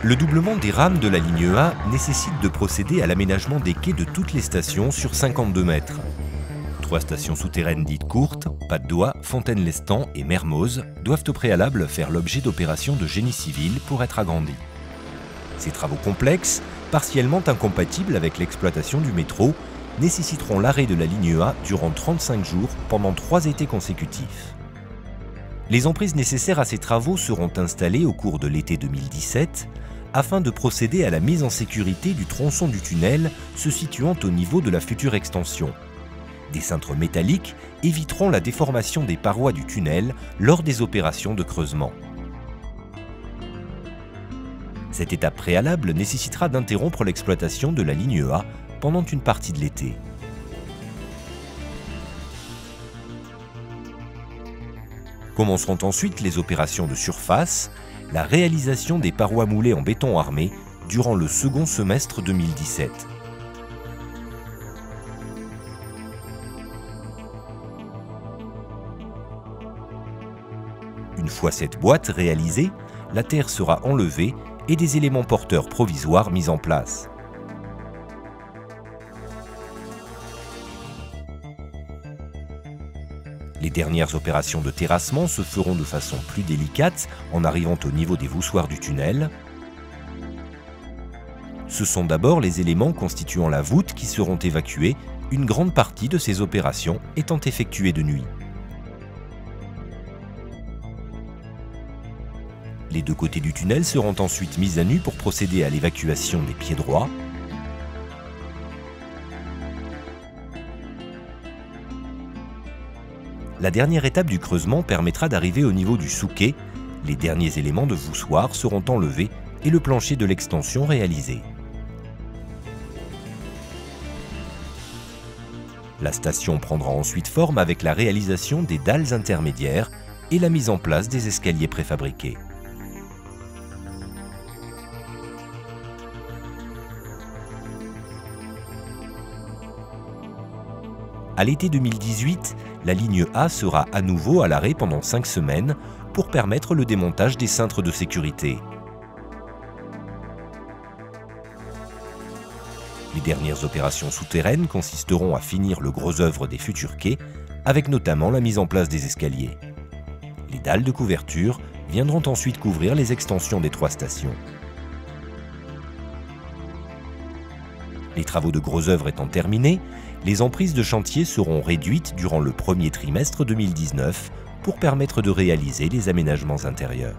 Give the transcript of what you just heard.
Le doublement des rames de la ligne A nécessite de procéder à l'aménagement des quais de toutes les stations sur 52 mètres. 3 stations souterraines dites courtes, Patte-d'Oie, Fontaine-Lestan et Mermoz, doivent au préalable faire l'objet d'opérations de génie civil pour être agrandies. Ces travaux complexes, partiellement incompatibles avec l'exploitation du métro, nécessiteront l'arrêt de la ligne A durant 35 jours pendant 3 étés consécutifs. Les emprises nécessaires à ces travaux seront installées au cours de l'été 2017 afin de procéder à la mise en sécurité du tronçon du tunnel se situant au niveau de la future extension. Des cintres métalliques éviteront la déformation des parois du tunnel lors des opérations de creusement. Cette étape préalable nécessitera d'interrompre l'exploitation de la ligne A pendant une partie de l'été. Commenceront ensuite les opérations de surface, la réalisation des parois moulées en béton armé durant le second semestre 2017. Une fois cette boîte réalisée, la terre sera enlevée et des éléments porteurs provisoires mis en place. Les dernières opérations de terrassement se feront de façon plus délicate en arrivant au niveau des voussoirs du tunnel. Ce sont d'abord les éléments constituant la voûte qui seront évacués, une grande partie de ces opérations étant effectuées de nuit. Les 2 côtés du tunnel seront ensuite mis à nu pour procéder à l'évacuation des pieds droits. La dernière étape du creusement permettra d'arriver au niveau du sous-quai. Les derniers éléments de voussoir seront enlevés et le plancher de l'extension réalisé. La station prendra ensuite forme avec la réalisation des dalles intermédiaires et la mise en place des escaliers préfabriqués. À l'été 2018, la ligne A sera à nouveau à l'arrêt pendant 5 semaines pour permettre le démontage des cintres de sécurité. Les dernières opérations souterraines consisteront à finir le gros œuvre des futurs quais, avec notamment la mise en place des escaliers. Les dalles de couverture viendront ensuite couvrir les extensions des 3 stations. Les travaux de gros œuvre étant terminés, les emprises de chantier seront réduites durant le premier trimestre 2019 pour permettre de réaliser les aménagements intérieurs.